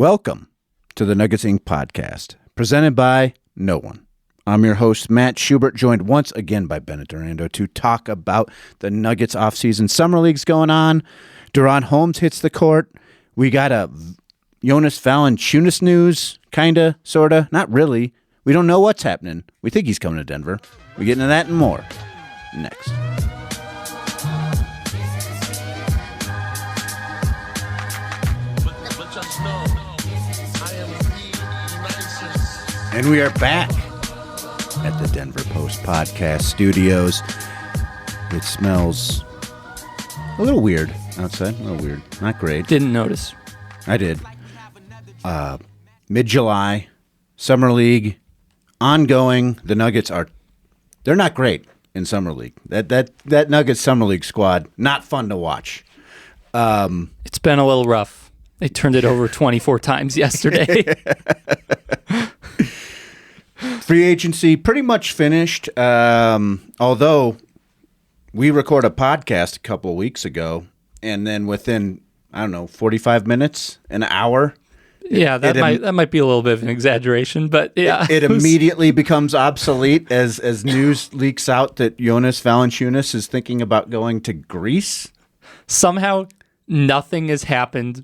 Welcome to the Nuggets Inc. podcast, presented by no one. I'm your host, Matt Schubert, joined once again by Bennett Durando to talk about the Nuggets offseason. Summer League's going on. DaRon Holmes hits the court. We got a Jonas Valanciunas news, kind of, sort of, not really. We don't know what's happening. We think he's coming to Denver. We get into that and more next. And we are back at the Denver Post Podcast Studios. It smells a little weird outside. A little weird. Not great. Didn't notice. I did. Mid-July, Summer League, ongoing. The Nuggets they're not great in Summer League. That Nuggets Summer League squad, not fun to watch. It's been a little rough. They turned it over 24 times yesterday. Free agency pretty much finished, although we record a podcast a couple of weeks ago, and then within, 45 minutes, an hour. Yeah, that might be a little bit of an exaggeration, but yeah. It immediately becomes obsolete as news leaks out that Jonas Valanciunas is thinking about going to Greece. Somehow nothing has happened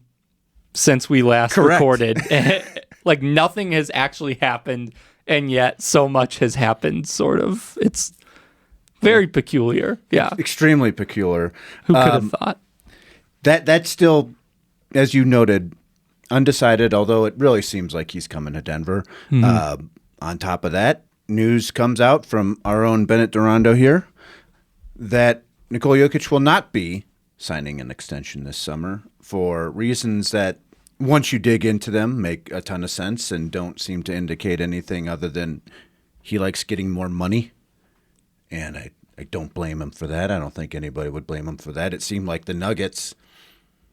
since we last recorded. Like nothing has actually happened. And yet so much has happened, sort of. It's very peculiar. Yeah. Extremely peculiar. Who could have thought? That's still, as you noted, undecided, although it really seems like he's coming to Denver. Mm-hmm. On top of that, news comes out from our own Bennett Durando here that Nikola Jokic will not be signing an extension this summer for reasons that, once you dig into them, make a ton of sense and don't seem to indicate anything other than he likes getting more money. And I don't blame him for that. I don't think anybody would blame him for that. It seemed like the Nuggets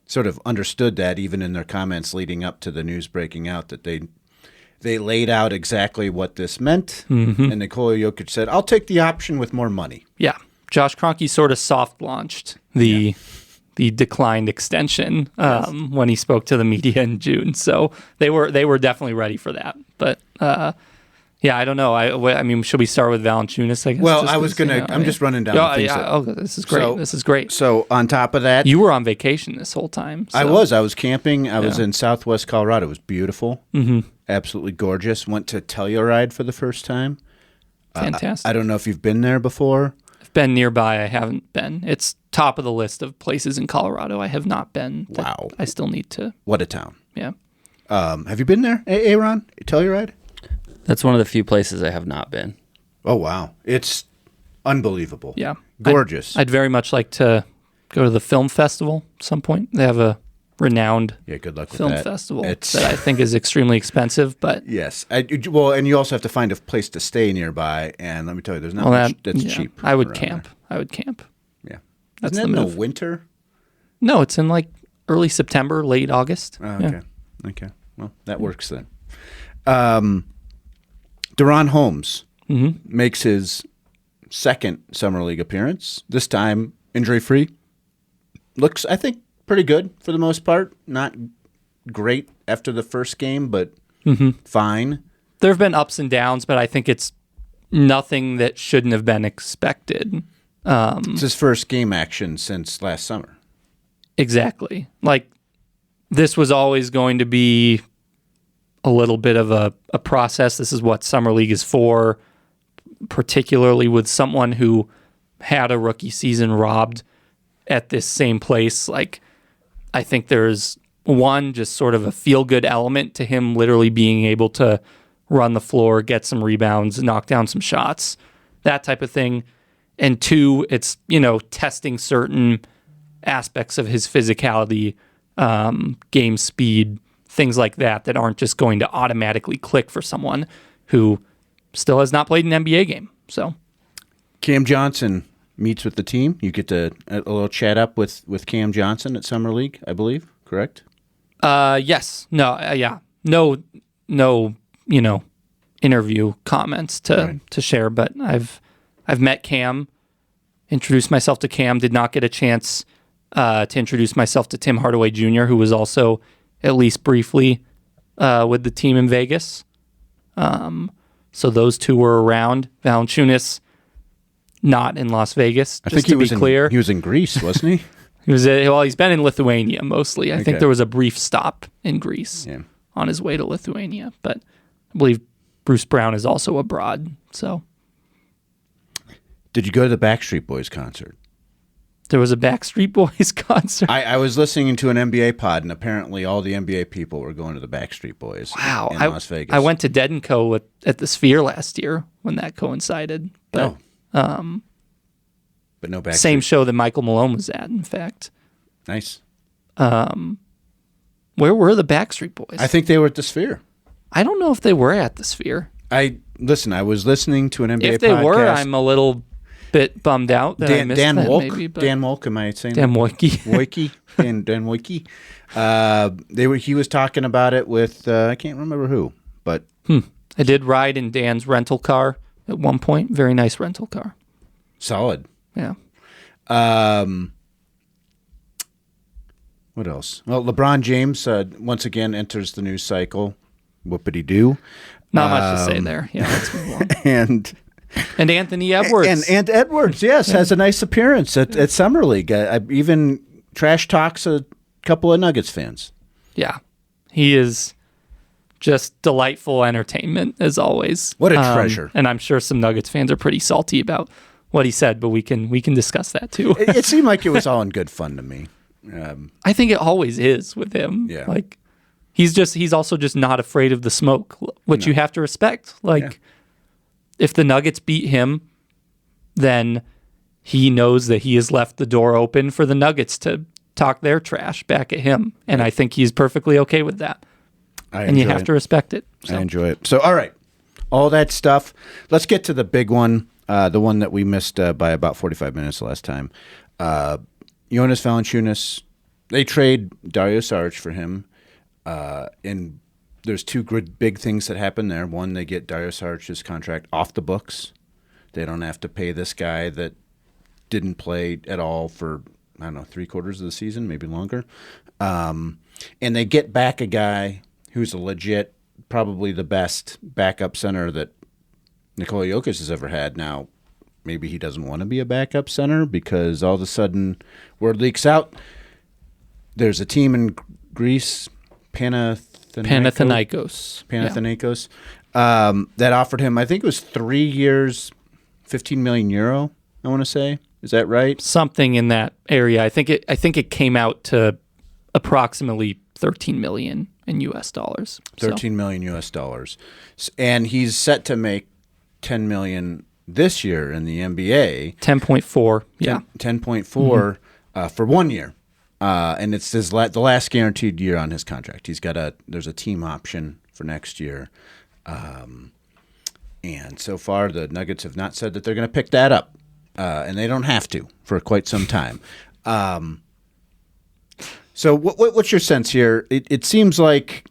sort of understood that even in their comments leading up to the news breaking out, that they laid out exactly what this meant. Mm-hmm. And Nikola Jokic said, I'll take the option with more money. Yeah. Josh Kroenke sort of soft-launched the declined extension when he spoke to the media in June. So they were definitely ready for that. But I don't know. I mean, should we start with Valanciunas, I guess? Well, I was going to, I'm just running down the things. Yeah, this is great. This is great. So on top of that. You were on vacation this whole time. So. I was camping. I was in Southwest Colorado. It was beautiful. Mm-hmm. Absolutely gorgeous. Went to Telluride for the first time. Fantastic. I don't know if you've been there before. Been nearby. I haven't been. It's top of the list of places in Colorado I have not been. Wow. I still need to. What a town. Yeah. Have you been there, Aaron? Telluride? That's one of the few places I have not been. Oh, wow. It's unbelievable. Yeah. Gorgeous. I'd very much like to go to the film festival at some point. They have a renowned good luck with film that. festival that I think is extremely expensive. But yes. And you also have to find a place to stay nearby. And let me tell you, there's not much that's cheap. I would camp. Yeah. That's Isn't the that move. in the winter? No, it's in like early September, late August. Oh, okay. Yeah. Okay. Well, that works then. DaRon Holmes makes his second Summer League appearance, this time injury-free. Looks, I think, pretty good for the most part. Not great after the first game, but fine. There have been ups and downs, but I think it's nothing that shouldn't have been expected. It's his first game action since last summer. Exactly. Like, this was always going to be a little bit of a process. This is what Summer League is for, particularly with someone who had a rookie season robbed at this same place. Like, I think there's one, just sort of a feel-good element to him literally being able to run the floor, get some rebounds, knock down some shots, that type of thing. And two, it's, testing certain aspects of his physicality, game speed, things like that aren't just going to automatically click for someone who still has not played an NBA game. So, Cam Johnson meets with the team. You get a little chat up with Cam Johnson at Summer League, I believe, correct? Yes. No, yeah. No, interview comments to share, but I've met Cam, introduced myself to Cam, did not get a chance to introduce myself to Tim Hardaway Jr., who was also at least briefly with the team in Vegas. So those two were around. Valanciunas not in Las Vegas. I think he was in Greece, wasn't he? He's been in Lithuania mostly. I think there was a brief stop in Greece on his way to Lithuania, but I believe Bruce Brown is also abroad. So, did you go to the Backstreet Boys concert? There was a Backstreet Boys concert. I was listening to an NBA pod, and apparently all the NBA people were going to the Backstreet Boys. Wow, in Las Vegas. I went to Dead & Co. at the Sphere last year when that coincided. But, but no Backstreet. Same show that Michael Malone was at, in fact. Nice. Where were the Backstreet Boys? I think they were at the Sphere. I don't know if they were at the Sphere. I was listening to an NBA podcast. If they were, I'm a little bit bummed out that I missed Dan that. Wolk, Maybe, but Dan Wolk, am I saying Dan that? Wojcicki. Dan Wojcicki. He was talking about it with I can't remember who, but I did ride in Dan's rental car at one point. Very nice rental car. Solid. Yeah. What else? Well, LeBron James once again enters the news cycle. Whoopity-doo. Not much to say there. Yeah, let's move on. And Anthony Edwards. And Edwards, yes, has a nice appearance at Summer League. I even trash talks a couple of Nuggets fans. Yeah. He is just delightful entertainment, as always. What a treasure. And I'm sure some Nuggets fans are pretty salty about what he said, but we can discuss that too. It seemed like it was all in good fun to me. I think it always is with him. Yeah. Like he's also just not afraid of the smoke, which you have to respect. Like if the Nuggets beat him, then he knows that he has left the door open for the Nuggets to talk their trash back at him. And I think he's perfectly okay with that. And you have to respect it. So. I enjoy it. So, all right. All that stuff. Let's get to the big one, the one that we missed by about 45 minutes last time. Jonas Valanciunas, they trade Dario Saric for him. And there's two big things that happen there. One, they get Dario Saric's contract off the books. They don't have to pay this guy that didn't play at all for, 3/4 of the season, maybe longer. And they get back a guy who's a legit, probably the best backup center that Nikola Jokic has ever had. Now, maybe he doesn't want to be a backup center because all of a sudden word leaks out. There's a team in Greece, Panathinaikos, that offered him, I think it was 3 years, 15 million euro, I want to say. Is that right? Something in that area. I think it came out to approximately 13 million in US dollars. 13 million US dollars. And he's set to make 10 million this year in the NBA. 10.4. Yeah. 10.4 for 1 year. And it's the last guaranteed year on his contract. There's a team option for next year. And so far the Nuggets have not said that they're going to pick that up. And they don't have to for quite some time. So what's your sense here? It seems like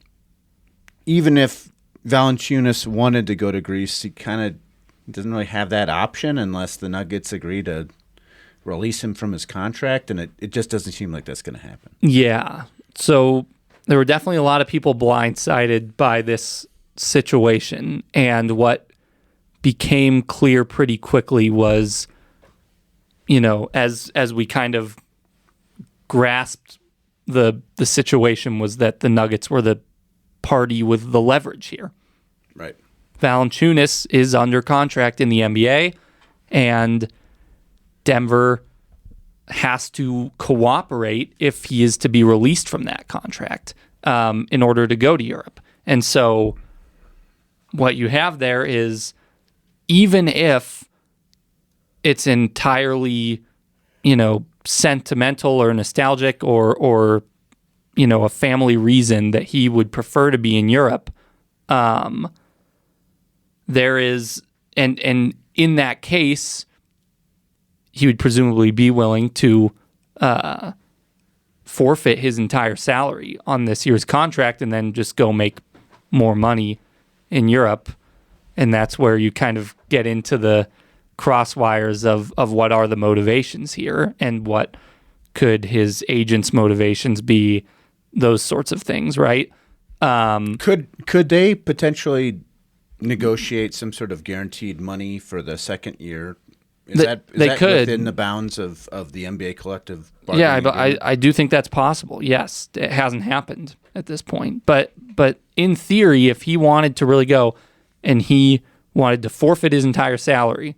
even if Valanciunas wanted to go to Greece, he kind of doesn't really have that option unless the Nuggets agree to release him from his contract, and it just doesn't seem like that's going to happen. Yeah. So there were definitely a lot of people blindsided by this situation, and what became clear pretty quickly was, as we kind of grasped the situation, was that the Nuggets were the party with the leverage here. Right. Valanciunas is under contract in the NBA, and Denver has to cooperate if he is to be released from that contract in order to go to Europe. And so what you have there is, even if it's entirely, sentimental or nostalgic or a family reason that he would prefer to be in Europe, there is, and in that case, he would presumably be willing to forfeit his entire salary on this year's contract and then just go make more money in Europe. And that's where you kind of get into the crosswires of what are the motivations here and what could his agent's motivations be, those sorts of things, right? Could they potentially negotiate some sort of guaranteed money for the second year? Is that could. within the bounds of the NBA collective Yeah, bargaining? I do think that's possible. Yes, it hasn't happened at this point. But in theory, if he wanted to really go and he wanted to forfeit his entire salary,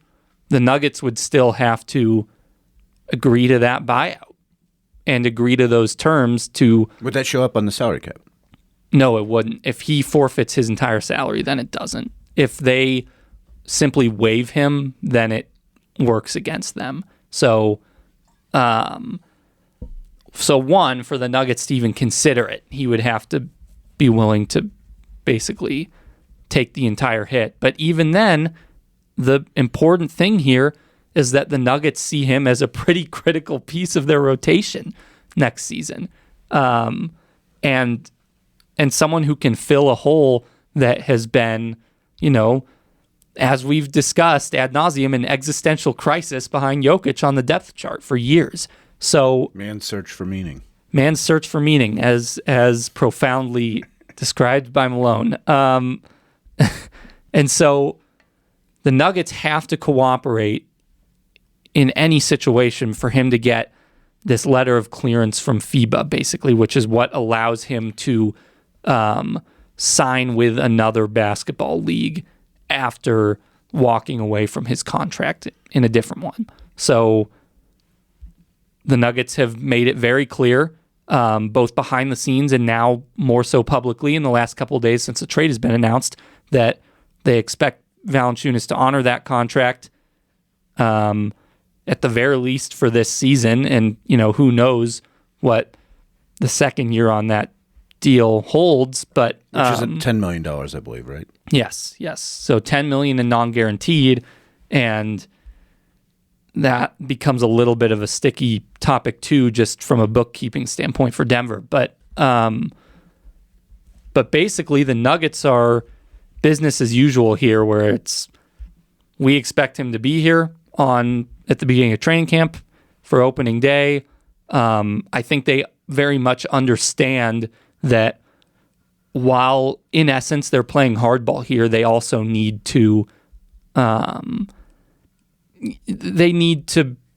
the Nuggets would still have to agree to that buyout and agree to those terms to... Would that show up on the salary cap? No, it wouldn't. If he forfeits his entire salary, then it doesn't. If they simply waive him, then it works against them. So, one, for the Nuggets to even consider it, he would have to be willing to basically take the entire hit. But even then, the important thing here is that the Nuggets see him as a pretty critical piece of their rotation next season. And someone who can fill a hole that has been, as we've discussed ad nauseum, an existential crisis behind Jokic on the depth chart for years. So man's search for meaning, as profoundly described by Malone. And so the Nuggets have to cooperate in any situation for him to get this letter of clearance from FIBA, basically, which is what allows him to sign with another basketball league after walking away from his contract in a different one. So the Nuggets have made it very clear, both behind the scenes and now more so publicly in the last couple of days since the trade has been announced, that they expect Valanciunas to honor that contract at the very least for this season. And, who knows what the second year on that deal holds, but which is $10 million, I believe, right? Yes. So $10 million in non-guaranteed, and that becomes a little bit of a sticky topic too, just from a bookkeeping standpoint for Denver. But basically, the Nuggets are business as usual here, where we expect him to be here at the beginning of training camp for opening day. I think they very much understand that while in essence they're playing hardball here, they also need to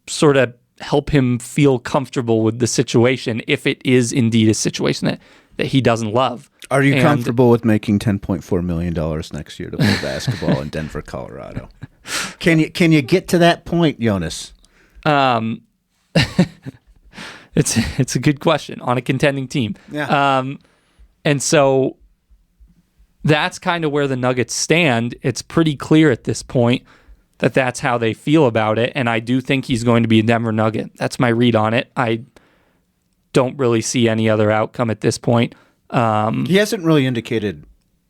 sort of help him feel comfortable with the situation if it is indeed a situation that he doesn't love. Are you comfortable with making $10.4 million next year to play basketball in Denver, Colorado? Can you get to that point, Jonas? It's a good question on a contending team. Yeah. And so that's kind of where the Nuggets stand. It's pretty clear at this point that that's how they feel about it, and I do think he's going to be a Denver Nugget. That's my read on it. I don't really see any other outcome at this point. He hasn't really indicated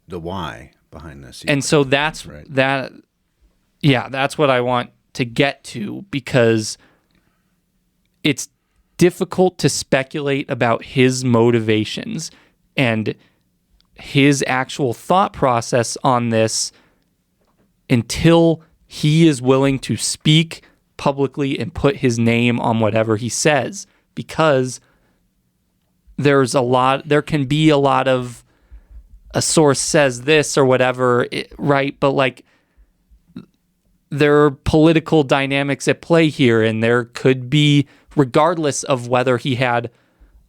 the why behind this either. And so that's right. That's what I want to get to, because it's difficult to speculate about his motivations and his actual thought process on this until he is willing to speak publicly and put his name on whatever he says, because there can be a lot of a source says this or whatever, right? But like, there are political dynamics at play here, and there could be, regardless of whether he had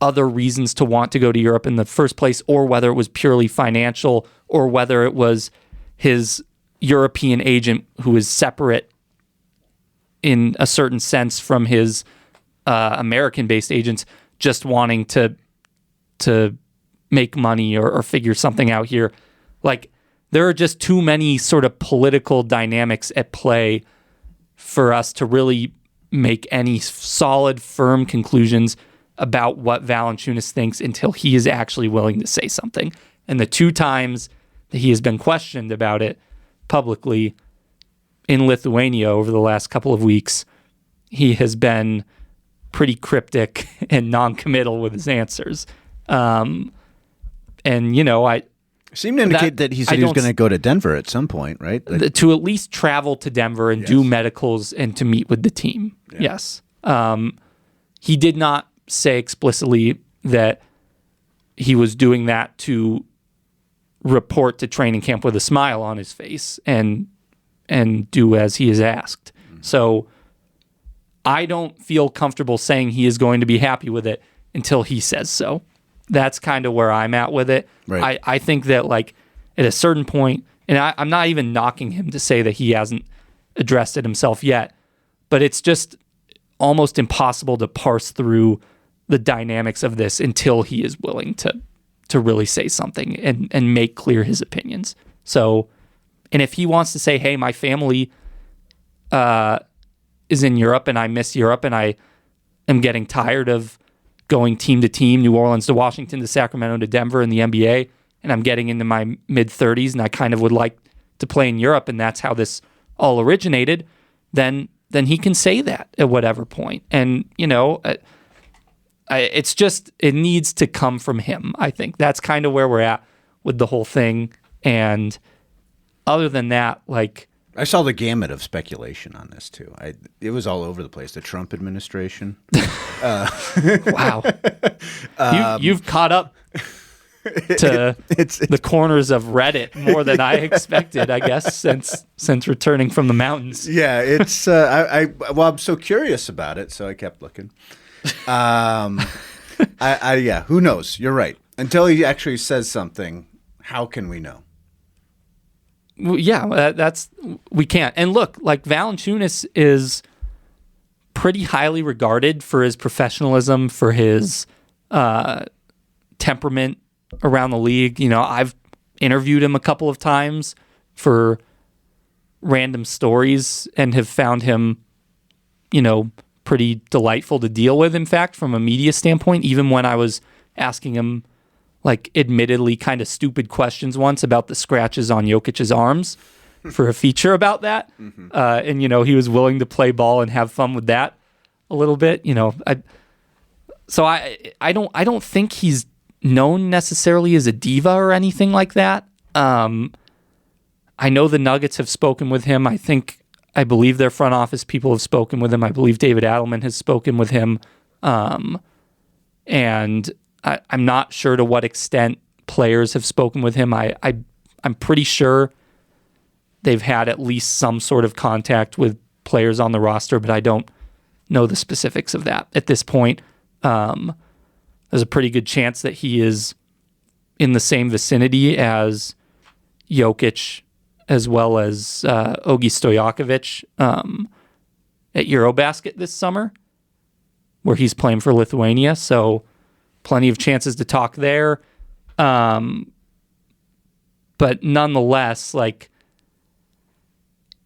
other reasons to want to go to Europe in the first place, or whether it was purely financial, or whether it was his European agent who is separate in a certain sense from his American-based agents, just wanting to make money or figure something out here. Like, there are just too many sort of political dynamics at play for us to really make any solid, firm conclusions about what Valanciunas thinks until he is actually willing to say something. And the two times that he has been questioned about it publicly in Lithuania over the last couple of weeks, he has been pretty cryptic and non-committal with his answers. And, I seemed to indicate that he said he was going to go to Denver at some point, right? Like, to at least travel to Denver and do medicals and to meet with the team. Yeah. Yes. He did not say explicitly that he was doing that to report to training camp with a smile on his face and do as he is asked. So I don't feel comfortable saying he is going to be happy with it until he says so. That's kind of where I'm at with it. Right. I think that like at a certain point, and I'm not even knocking him to say that he hasn't addressed it himself yet, but it's just almost impossible to parse through the dynamics of this until he is willing to really say something and make clear his opinions. So, and if he wants to say, hey, my family is in Europe and I miss Europe and I am getting tired of going team to team, New Orleans to Washington to Sacramento to Denver in the NBA, and I'm getting into my mid-30s and I kind of would like to play in Europe, and that's how this all originated, then he can say that at whatever point. And, you know, it's just, it needs to come from him, I think. That's kind of where we're at with the whole thing. And other than that, like... I saw the gamut of speculation on this, too. It was all over the place. The Trump administration. Wow. You've caught up to the corners of Reddit more than I expected, I guess, since returning from the mountains. Yeah, it's I'm so curious about it, so I kept looking. Yeah, who knows? You're right. Until he actually says something, how can we know? Yeah, we can't. And look, like Valanciunas is pretty highly regarded for his professionalism, for his temperament around the league. You know, I've interviewed him a couple of times for random stories and have found him, you know, pretty delightful to deal with, in fact, from a media standpoint, even when I was asking him, like, admittedly kind of stupid questions once about the scratches on Jokic's arms for a feature about that. Mm-hmm. And, you know, he was willing to play ball and have fun with that a little bit, you know. I don't think he's known necessarily as a diva or anything like that. I know the Nuggets have spoken with him. I believe their front office people have spoken with him. I believe David Adelman has spoken with him. And I'm not sure to what extent players have spoken with him. I'm pretty sure they've had at least some sort of contact with players on the roster, but I don't know the specifics of that at this point. There's a pretty good chance that he is in the same vicinity as Jokic as well as Ogi Stojakovic at Eurobasket this summer, where he's playing for Lithuania. So plenty of chances to talk there. But nonetheless, like,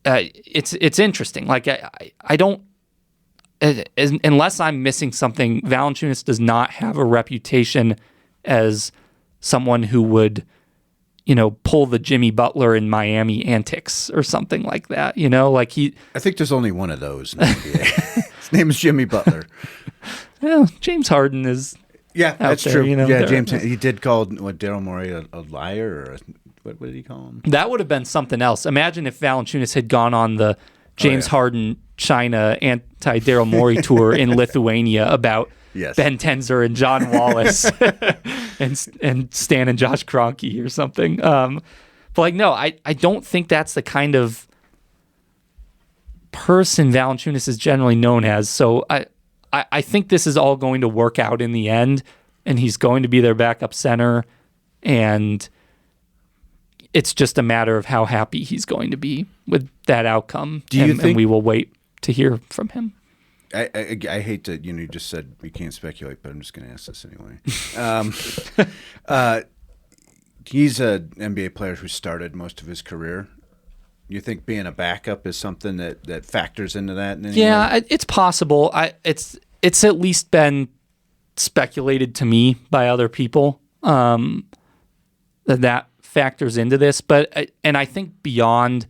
it's interesting. Like, I don't, unless I'm missing something, Valanciunas does not have a reputation as someone who would, you know, pull the Jimmy Butler in Miami antics or something like that. You know, like I think there's only one of those in the NBA. His name is Jimmy Butler. Well, James Harden is. Yeah, that's there, true. You know, yeah, James. He did call Daryl Morey a liar, or what did he call him? That would have been something else. Imagine if Valanciunas had gone on the James Harden China anti-Daryl Morey tour in Lithuania about Ben Tenzer and John Wallace and Stan and Josh Kroenke or something. But like, no, I don't think that's the kind of person Valanciunas is generally known as. So I think this is all going to work out in the end, and he's going to be their backup center, and it's just a matter of how happy he's going to be with that outcome. And we will wait to hear from him. I hate to, you just said we can't speculate, but I'm just going to ask this anyway. He's an NBA player who started most of his career. You think being a backup is something that factors into that? In any way? It's possible. It's at least been speculated to me by other people that factors into this. But I think beyond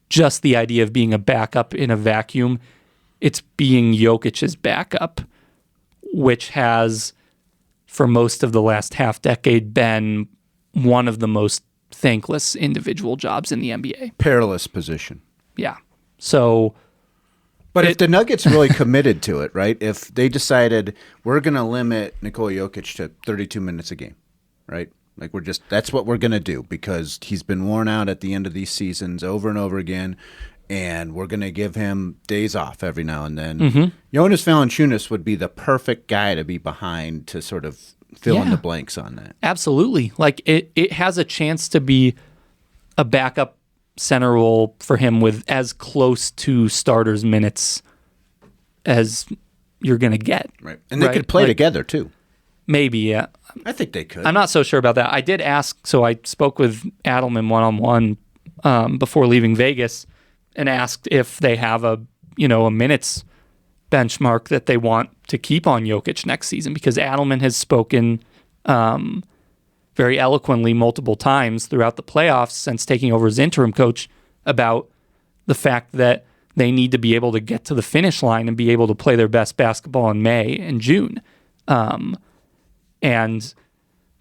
just the idea of being a backup in a vacuum, it's being Jokic's backup, which has, for most of the last half decade, been one of the most thankless individual jobs in the NBA. Perilous position. Yeah. So, but if the Nuggets really committed to it, right? If they decided we're going to limit Nikola Jokic to 32 minutes a game, right? Like that's what we're going to do because he's been worn out at the end of these seasons over and over again, and we're going to give him days off every now and then. Mm-hmm. Jonas Valanciunas would be the perfect guy to be behind to sort of fill in the blanks on that. Absolutely. Like it has a chance to be a backup center role for him with as close to starters minutes as you're going to get. Right. And they could play together too. Maybe, yeah. I think they could. I'm not so sure about that. I did ask, so I spoke with Adelman one-on-one before leaving Vegas and asked if they have a minutes benchmark that they want to keep on Jokic next season, because Adelman has spoken very eloquently multiple times throughout the playoffs since taking over as interim coach about the fact that they need to be able to get to the finish line and be able to play their best basketball in May and June. And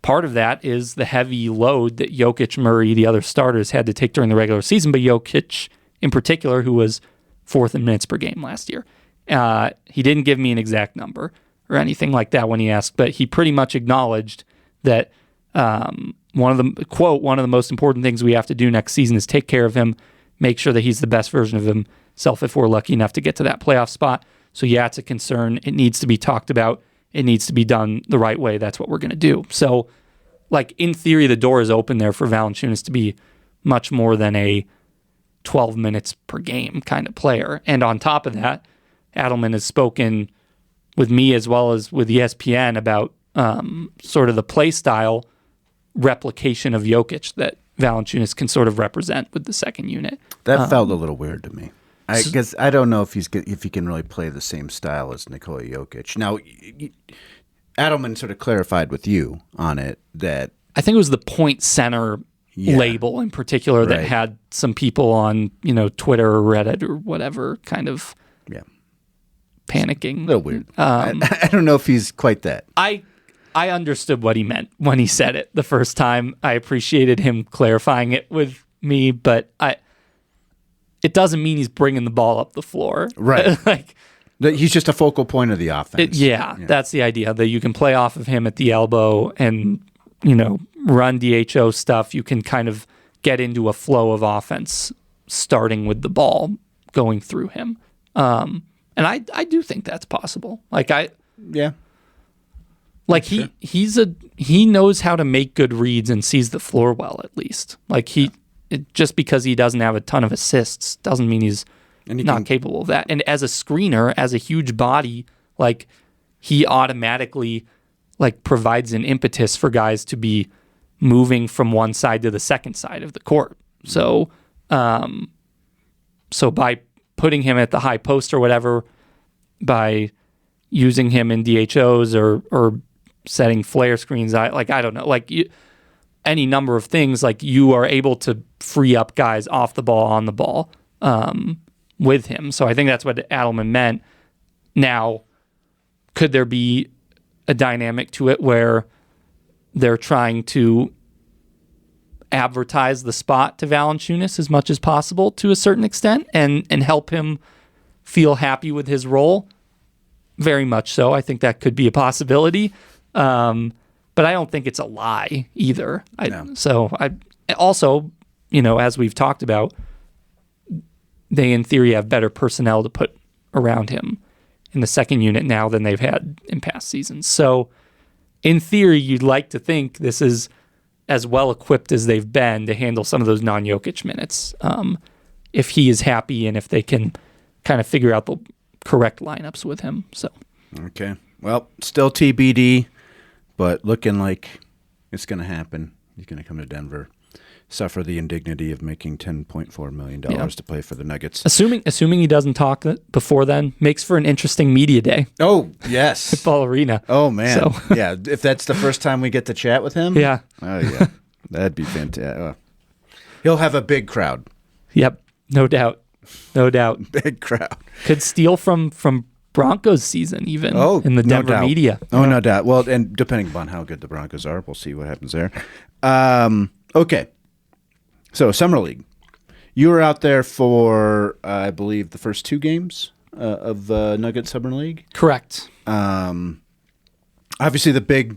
part of that is the heavy load that Jokic, Murray, the other starters had to take during the regular season, but Jokic in particular, who was fourth in minutes per game last year. He didn't give me an exact number or anything like that when he asked, but he pretty much acknowledged that one of the most important things we have to do next season is take care of him, make sure that he's the best version of himself if we're lucky enough to get to that playoff spot. So yeah, it's a concern. It needs to be talked about. It needs to be done the right way. That's what we're going to do. So, like, in theory, the door is open there for Valanciunas to be much more than a 12 minutes per game kind of player. And on top of that, Adelman has spoken with me as well as with ESPN about sort of the play style replication of Jokic that Valanciunas can sort of represent with the second unit. That felt a little weird to me. I guess I don't know if he can really play the same style as Nikola Jokic. Now, Adelman sort of clarified with you on it that I think it was the point center label in particular that had some people on Twitter or Reddit or whatever kind of panicking. A little weird. I don't know if he's quite that. I understood what he meant when he said it the first time. I appreciated him clarifying it with me, but it doesn't mean he's bringing the ball up the floor. Right. He's just a focal point of the offense. That's the idea, that you can play off of him at the elbow and, run DHO stuff. You can kind of get into a flow of offense starting with the ball going through him. And I do think that's possible. He knows how to make good reads and sees the floor well, at least. Just because he doesn't have a ton of assists doesn't mean he's not capable of that. And as a screener, as a huge body, he automatically provides an impetus for guys to be moving from one side to the second side of the court. So, by putting him at the high post or whatever, by using him in DHOs or setting flare screens, I don't know, any number of things, you are able to free up guys off the ball, on the ball, with him. So I think that's what Adelman meant. Now, could there be a dynamic to it where they're trying to advertise the spot to Valanciunas as much as possible to a certain extent and help him feel happy with his role? Very much so. I think that could be a possibility. But I don't think it's a lie either. So I also, as we've talked about, they in theory have better personnel to put around him in the second unit now than they've had in past seasons. So in theory, you'd like to think this is as well equipped as they've been to handle some of those non-Jokic minutes, if he is happy and if they can kind of figure out the correct lineups with him. So okay, well, still TBD. But looking like it's going to happen. He's going to come to Denver, suffer the indignity of making $10.4 million to play for the Nuggets. Assuming he doesn't talk before then, makes for an interesting media day. Oh, yes. Football Arena. Oh, man. Yeah, if that's the first time we get to chat with him. Yeah. Oh, yeah. That'd be fantastic. He'll have a big crowd. Yep, no doubt. No doubt. Big crowd. Could steal from Broncos season even in the Denver media. No doubt. Well, and depending upon how good the Broncos are, we'll see what happens there. Okay. So, Summer League. You were out there for, I believe, the first two games of Nugget Summer League? Correct. Obviously, the big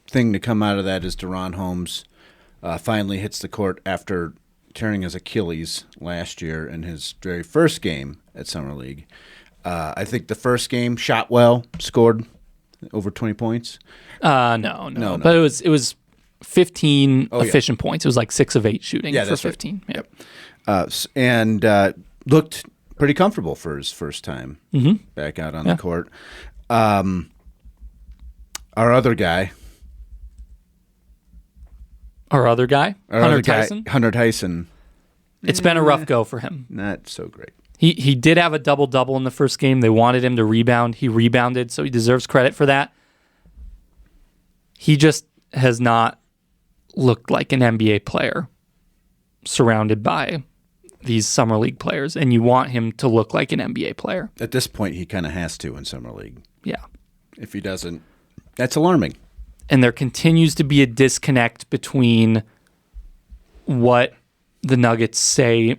thing to come out of that is DaRon Holmes finally hits the court after tearing his Achilles last year in his very first game at Summer League. I think the first game shot well, scored over 20 points. No. But it was 15 efficient points. It was like 6 of 8 shooting for 15. Right. Yep. And looked pretty comfortable for his first time back out on the court. Our other guy, Hunter Tyson. It's been a rough go for him. Not so great. He did have a double-double in the first game. They wanted him to rebound. He rebounded, so he deserves credit for that. He just has not looked like an NBA player surrounded by these Summer League players, and you want him to look like an NBA player. At this point, he kind of has to in Summer League. Yeah. If he doesn't, that's alarming. And there continues to be a disconnect between what the Nuggets say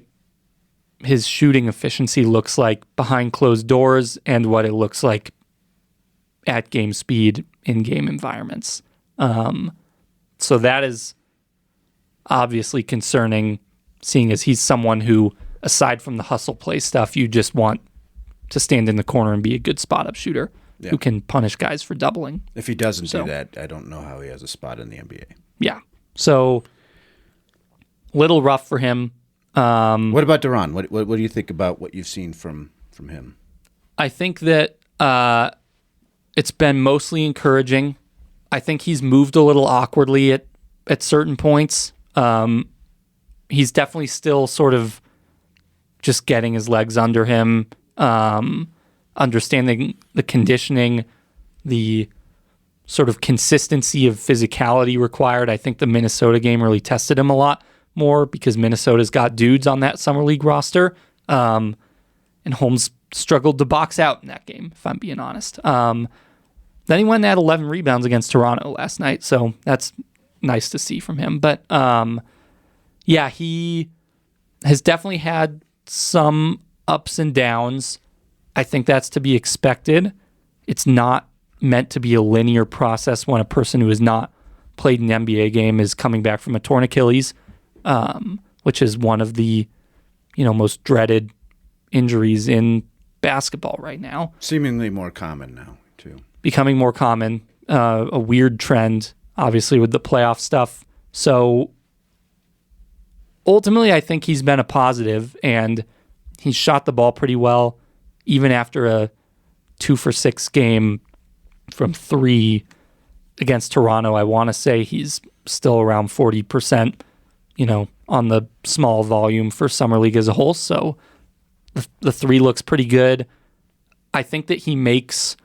his shooting efficiency looks like behind closed doors and what it looks like at game speed in game environments. So that is obviously concerning, seeing as he's someone who, aside from the hustle play stuff, you just want to stand in the corner and be a good spot-up shooter who can punish guys for doubling. If he doesn't do that, I don't know how he has a spot in the NBA. Yeah. So, little rough for him. What about DaRon? What do you think about what you've seen from him? I think that it's been mostly encouraging. I think he's moved a little awkwardly at certain points. He's definitely still sort of just getting his legs under him, understanding the conditioning, the sort of consistency of physicality required. I think the Minnesota game really tested him a lot more because Minnesota's got dudes on that Summer League roster. And Holmes struggled to box out in that game, if I'm being honest. Then he went and had 11 rebounds against Toronto last night, so that's nice to see from him. But, he has definitely had some ups and downs. I think that's to be expected. It's not meant to be a linear process when a person who has not played an NBA game is coming back from a torn Achilles, which is one of the most dreaded injuries in basketball right now. Seemingly more common now, too. Becoming more common, a weird trend, obviously, with the playoff stuff. So ultimately, I think he's been a positive, and he's shot the ball pretty well, even after a 2-for-6 game from 3 against Toronto. I want to say he's still around 40%, on the small volume for Summer League as a whole. So the 3 looks pretty good. I think that he makes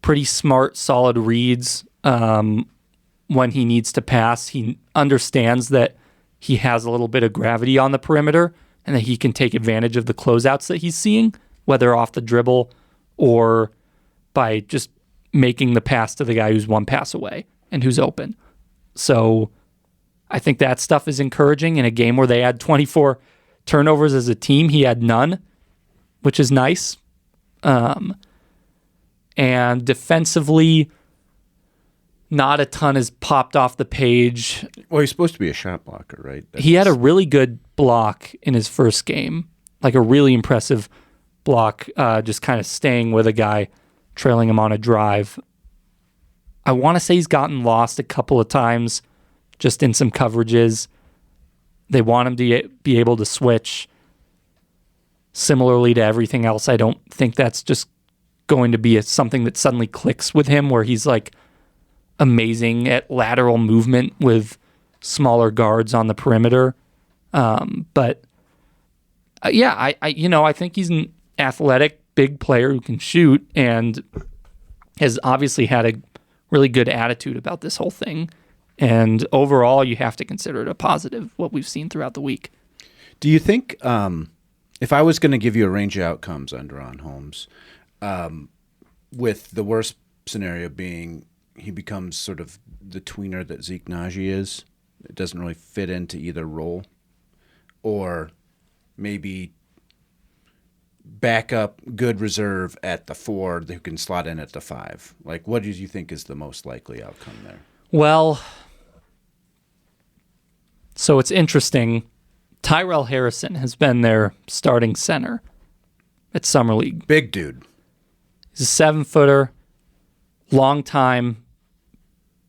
pretty smart, solid reads when he needs to pass. He understands that he has a little bit of gravity on the perimeter and that he can take advantage of the closeouts that he's seeing, whether off the dribble or by just making the pass to the guy who's one pass away and who's open. So I think that stuff is encouraging. In a game where they had 24 turnovers as a team, he had none, which is nice. And defensively, not a ton has popped off the page. Well, he's supposed to be a shot blocker, right? He had a really good block in his first game, like a really impressive block, just kind of staying with a guy, trailing him on a drive. I want to say he's gotten lost a couple of times just in some coverages. They want him to be able to switch. Similarly to everything else, I don't think that's just going to be something that suddenly clicks with him where he's like amazing at lateral movement with smaller guards on the perimeter. I think he's an athletic, big player who can shoot and has obviously had a really good attitude about this whole thing. And overall, you have to consider it a positive, what we've seen throughout the week. Do you think, if I was going to give you a range of outcomes on DaRon Holmes, with the worst scenario being he becomes sort of the tweener that Zeke Naji is, it doesn't really fit into either role, or maybe backup, good reserve at the 4 who can slot in at the 5? Like, what do you think is the most likely outcome there? Well, so it's interesting. Tyrell Harrison has been their starting center at Summer League. Big dude. He's a 7-footer, long time,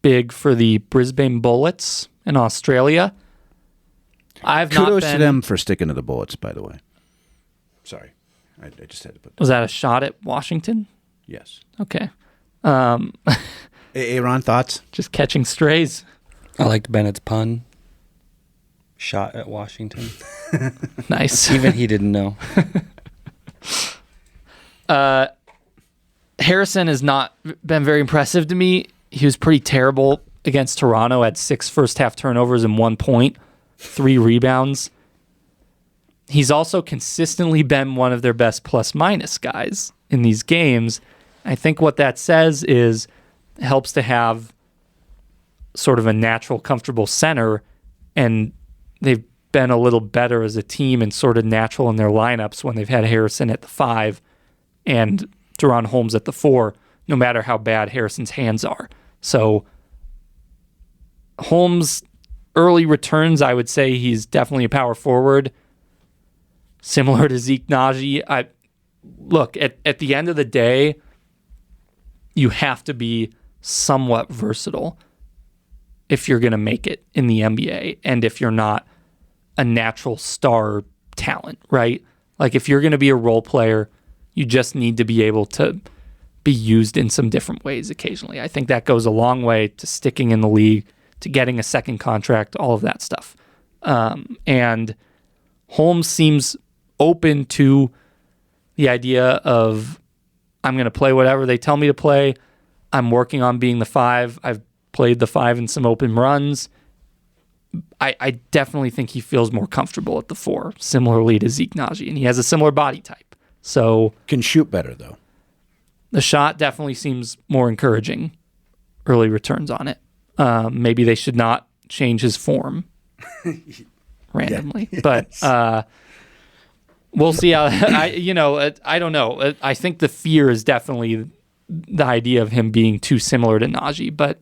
big for the Brisbane Bullets in Australia. Kudos to them for sticking to the Bullets, by the way. Sorry. I just had to put that. Was that a shot at Washington? Yes. Okay. Aaron, thoughts? Just catching strays. I liked Bennett's pun. Shot at Washington. Nice. Even he didn't know. Harrison has not been very impressive to me. He was pretty terrible against Toronto, had 6 first-half turnovers and 1 point, 3 rebounds. He's also consistently been one of their best plus-minus guys in these games. I think what that says is it helps to have sort of a natural, comfortable center, and they've been a little better as a team and sort of natural in their lineups when they've had Harrison at the 5 and DaRon Holmes at the 4, no matter how bad Harrison's hands are. So Holmes' early returns, I would say he's definitely a power forward, similar to Zeke Naji. Look, at the end of the day, you have to be somewhat versatile if you're going to make it in the NBA and if you're not a natural star talent, right? Like if you're going to be a role player, you just need to be able to be used in some different ways occasionally. I think that goes a long way to sticking in the league, to getting a second contract, all of that stuff. And Holmes seems open to the idea of, I'm going to play whatever they tell me to play. I'm working on being the 5. I've played the 5 in some open runs. I definitely think he feels more comfortable at the 4, similarly to Zeke Naji, and he has a similar body type. So can shoot better, though. The shot definitely seems more encouraging. Early returns on it. Maybe they should not change his form randomly, but we'll see how. I don't know. I think the fear is definitely the idea of him being too similar to Naji, but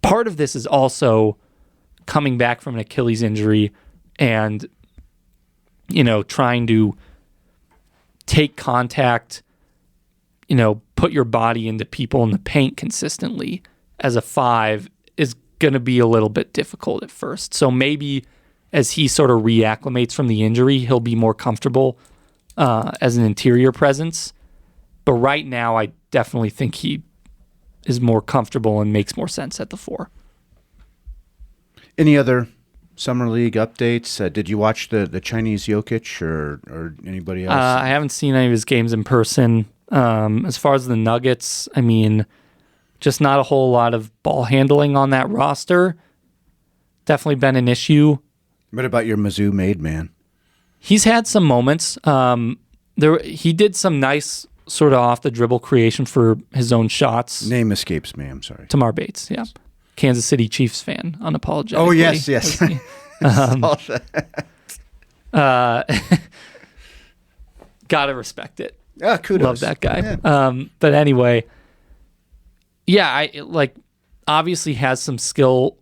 part of this is also coming back from an Achilles injury and trying to take contact, put your body into people in the paint consistently as a 5 is going to be a little bit difficult at first. So maybe as he sort of reacclimates from the injury, he'll be more comfortable as an interior presence. But right now, I definitely think he is more comfortable and makes more sense at the 4. Any other Summer League updates? Did you watch the Chinese Jokic or anybody else? I haven't seen any of his games in person. As far as the Nuggets, I mean, just not a whole lot of ball handling on that roster. Definitely been an issue. What about your Mizzou made man? He's had some moments. He did some nice sort of off the dribble creation for his own shots. Name escapes me. I'm sorry. Tamar Bates, yeah. Kansas City Chiefs fan, unapologetically. Oh, yes. Gotta respect it. Kudos. Love that guy. Yeah. But anyway, yeah, obviously has some skill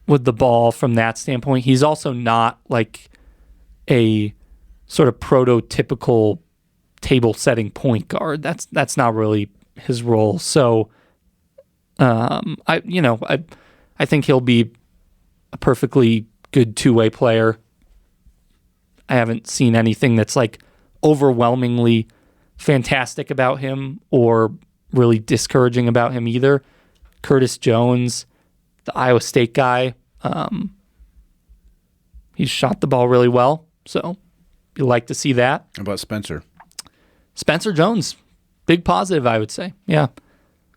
with the ball from that standpoint. He's also not like a sort of prototypical table setting point guard. That's not really his role. So I think he'll be a perfectly good two-way player. I haven't seen anything that's like overwhelmingly fantastic about him or really discouraging about him either. Curtis Jones, the Iowa State guy, he's shot the ball really well, so you like to see that. How about Spencer? Spencer Jones, big positive, I would say. Yeah.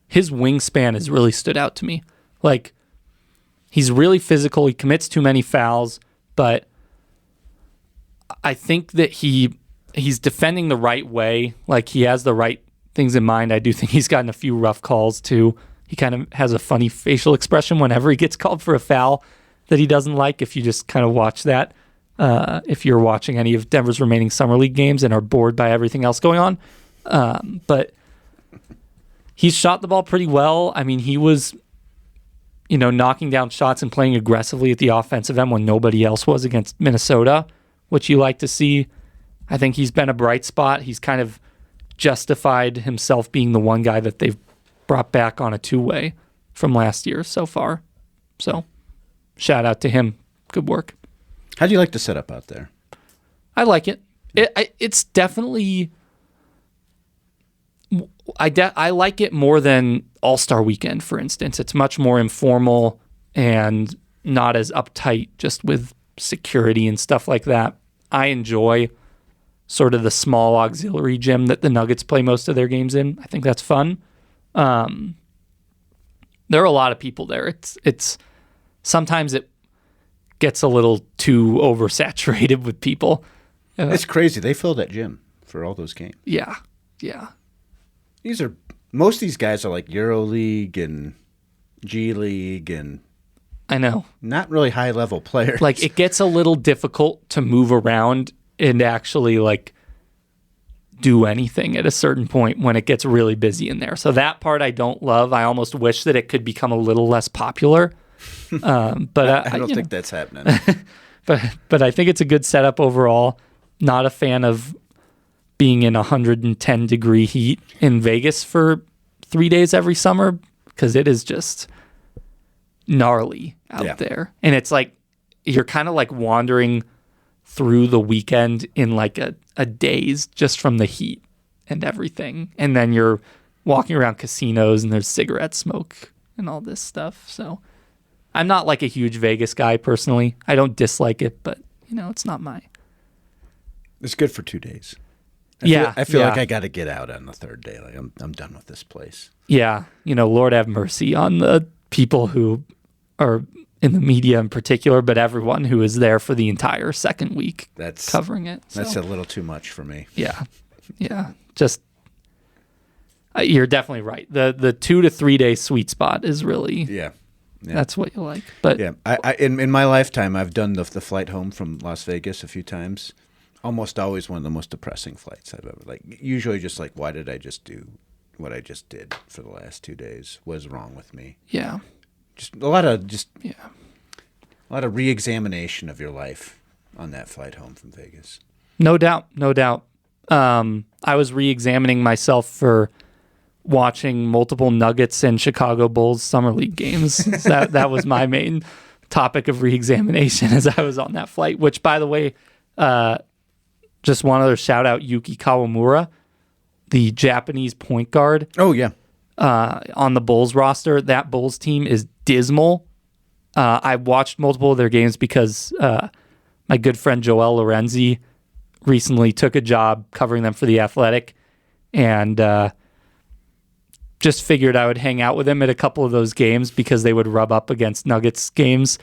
His wingspan has really stood out to me. Like, he's really physical. He commits too many fouls, but I think that he's defending the right way. Like, he has the right things in mind. I do think he's gotten a few rough calls, too. He kind of has a funny facial expression whenever he gets called for a foul that he doesn't like, if you just kind of watch that. if you're watching any of Denver's remaining Summer League games and are bored by everything else going on. But he's shot the ball pretty well. I mean, he was, knocking down shots and playing aggressively at the offensive end when nobody else was against Minnesota, which you like to see. I think he's been a bright spot. He's kind of justified himself being the one guy that they've brought back on a two-way from last year so far. So, shout out to him. Good work. How do you like the setup out there? I like it. It's definitely... I like it more than All-Star Weekend, for instance. It's much more informal and not as uptight just with security and stuff like that. I enjoy sort of the small auxiliary gym that the Nuggets play most of their games in. I think that's fun. There are a lot of people there. It's sometimes it gets a little too oversaturated with people. It's crazy. They fill that gym for all those games. Yeah. Most of these guys are like EuroLeague and G League and I know. Not really high level players. Like it gets a little difficult to move around and actually like do anything at a certain point when it gets really busy in there. So that part I don't love. I almost wish that it could become a little less popular. But I don't think that's happening. But I think it's a good setup overall. Not a fan of being in 110-degree heat in Vegas for 3 days every summer because it is just gnarly out there. And it's like you're kind of like wandering through the weekend in like a daze just from the heat and everything. And then you're walking around casinos and there's cigarette smoke and all this stuff. So I'm not like a huge Vegas guy personally. I don't dislike it, but it's not my... It's good for 2 days. I feel like I got to get out on the third day. Like I'm done with this place. Yeah, Lord have mercy on the people who are in the media in particular, but everyone who is there for the entire second week covering it. That's a little too much for me. Yeah. Just you're definitely right. The 2 to 3 day sweet spot is really that's what you like. But I in my lifetime I've done the flight home from Las Vegas a few times. Almost always one of the most depressing flights I've ever usually just like, why did I just do what I just did for the last 2 days? What is wrong with me? Yeah. Just a lot of re-examination of your life on that flight home from Vegas. No doubt. I was re-examining myself for watching multiple Nuggets and Chicago Bulls Summer League games. that was my main topic of re-examination as I was on that flight, which by the way, just one other shout out, Yuki Kawamura, the Japanese point guard. Oh, yeah. On the Bulls roster. That Bulls team is dismal. I watched multiple of their games because my good friend Joel Lorenzi recently took a job covering them for The Athletic and just figured I would hang out with him at a couple of those games because they would rub up against Nuggets games.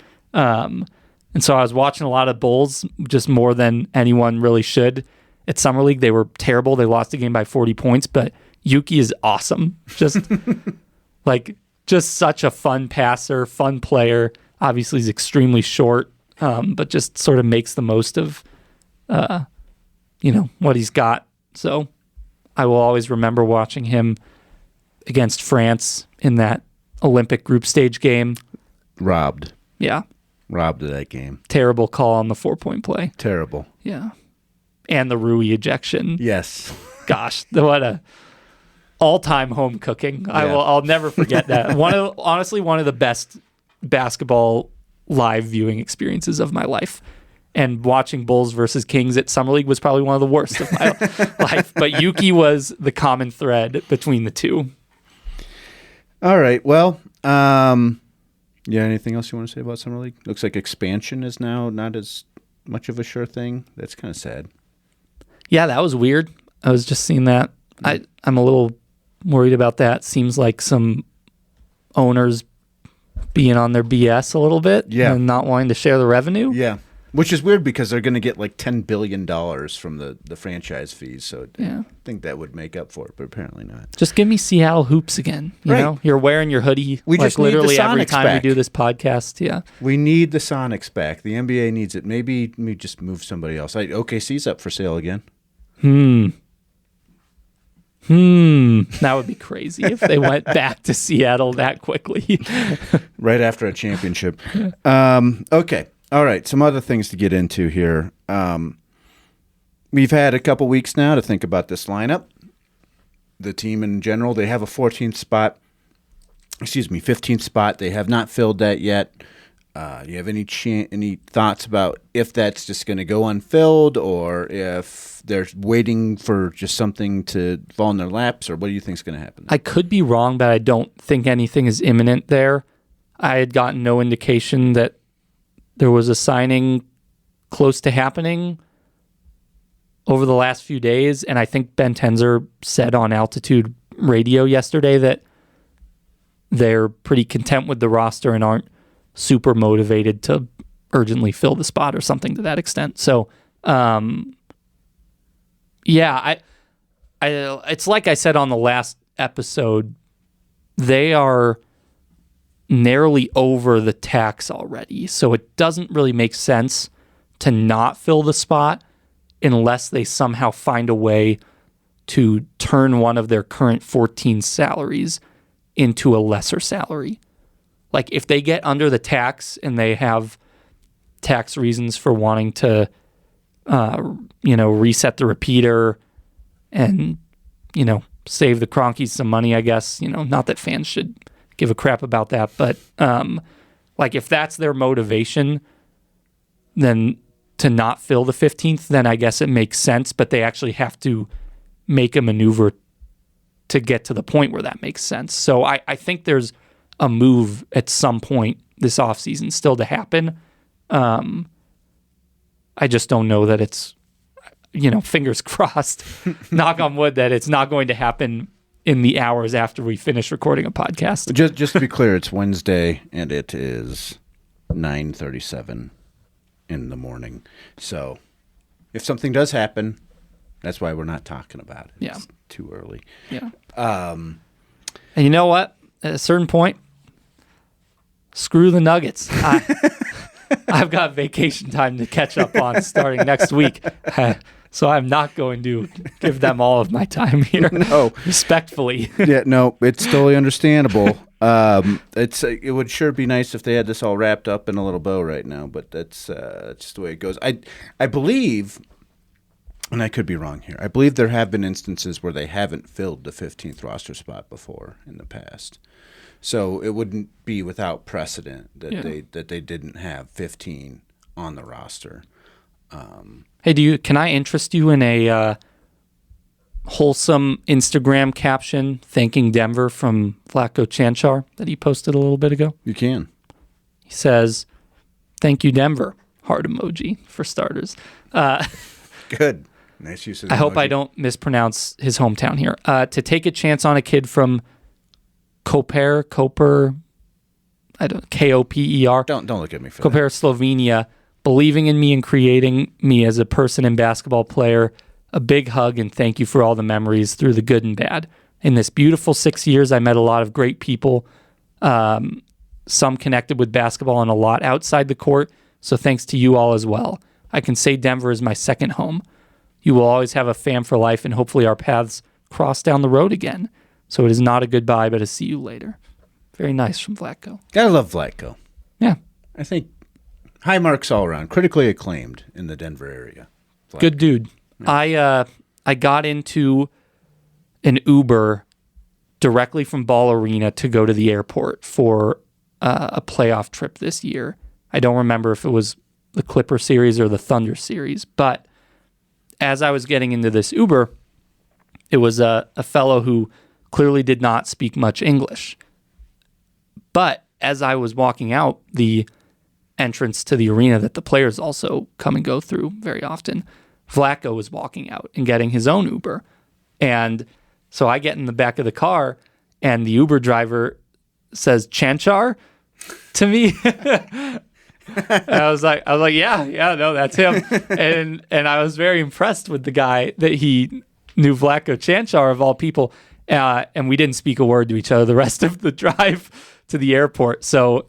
And so I was watching a lot of Bulls, just more than anyone really should. At Summer League, they were terrible. They lost the game by 40 points, but Yuki is awesome. Just such a fun passer, fun player. Obviously, he's extremely short, but just sort of makes the most of, what he's got. So I will always remember watching him against France in that Olympic group stage game. Robbed of that game. Terrible call on the 4-point play. Terrible. Yeah. And the Rui ejection. Yes. Gosh, what a all-time home cooking. Yeah. I'll never forget that. Honestly, one of the best basketball live viewing experiences of my life. And watching Bulls versus Kings at Summer League was probably one of the worst of my life. But Yuki was the common thread between the two. All right. Well, anything else you want to say about Summer League? Looks like expansion is now not as much of a sure thing. That's kind of sad. Yeah, that was weird. I was just seeing that. I'm a little worried about that. Seems like some owners being on their BS a little bit and not wanting to share the revenue. Yeah. Which is weird because they're going to get like $10 billion from the franchise fees. So I think that would make up for it, but apparently not. Just give me Seattle hoops again. You know, you're wearing your hoodie. We just need literally the every Sonics time back. we do this podcast. Yeah. We need the Sonics back. The NBA needs it. Maybe we just move somebody else. OKC's up for sale again. That would be crazy if they went back to Seattle that quickly. Right after a championship. Okay. All right. Some other things to get into here. We've had a couple weeks now to think about this lineup. The team in general, they have a 15th spot. They have not filled that yet. Do you have any thoughts about if that's just going to go unfilled or if they're waiting for just something to fall in their laps, or what do you think is going to happen? I could be wrong, but I don't think anything is imminent there. I had gotten no indication that there was a signing close to happening over the last few days, and I think Ben Tenzer said on Altitude Radio yesterday that they're pretty content with the roster and aren't super motivated to urgently fill the spot or something to that extent. So, it's like I said on the last episode, they are narrowly over the tax already. So it doesn't really make sense to not fill the spot unless they somehow find a way to turn one of their current 14 salaries into a lesser salary. Like if they get under the tax and they have tax reasons for wanting to, reset the repeater and, save the Cronkies some money, I guess, not that fans should give a crap about that. But if that's their motivation, then to not fill the 15th, then I guess it makes sense. But they actually have to make a maneuver to get to the point where that makes sense. So I think there's a move at some point this offseason still to happen. I just don't know that it's, fingers crossed, knock on wood, that it's not going to happen in the hours after we finish recording a podcast. Just to be clear, it's Wednesday and it is 9:37 in the morning. So if something does happen, that's why we're not talking about it. Yeah. It's too early. Yeah. And you know what? At a certain point, screw the Nuggets. I've got vacation time to catch up on starting next week. So I'm not going to give them all of my time here. No. Respectfully. Yeah, no, it's totally understandable. It would sure be nice if they had this all wrapped up in a little bow right now, but that's just the way it goes. I believe, and I could be wrong here, I believe there have been instances where they haven't filled the 15th roster spot before in the past. So it wouldn't be without precedent that they didn't have 15 on the roster. Hey, can I interest you in a wholesome Instagram caption thanking Denver from Vlatko Cancar that he posted a little bit ago? You can. He says, "Thank you, Denver." Heart emoji for starters. Good. Nice use of the I hope emoji. I don't mispronounce his hometown here. To take a chance on a kid from Koper, I don't, Koper. Don't look at me for Koper, Slovenia, believing in me and creating me as a person and basketball player. A big hug and thank you for all the memories through the good and bad. In this beautiful 6 years, I met a lot of great people, some connected with basketball and a lot outside the court. So thanks to you all as well. I can say Denver is my second home. You will always have a fan for life, and hopefully our paths cross down the road again. So it is not a goodbye, but a see you later. Very nice from Vlatko. Gotta love Vlatko. Yeah. I think high marks all around. Critically acclaimed in the Denver area. Vlatko. Good dude. Yeah. I got into an Uber directly from Ball Arena to go to the airport for a playoff trip this year. I don't remember if it was the Clipper series or the Thunder series, but as I was getting into this Uber, it was a fellow who clearly did not speak much English. But as I was walking out the entrance to the arena that the players also come and go through very often, Vlatko was walking out and getting his own Uber. And so I get in the back of the car and the Uber driver says, "Chanchar?" to me. I was like, yeah, no, that's him. and I was very impressed with the guy that he knew, Vlatko Čančar of all people. And we didn't speak a word to each other the rest of the drive to the airport. So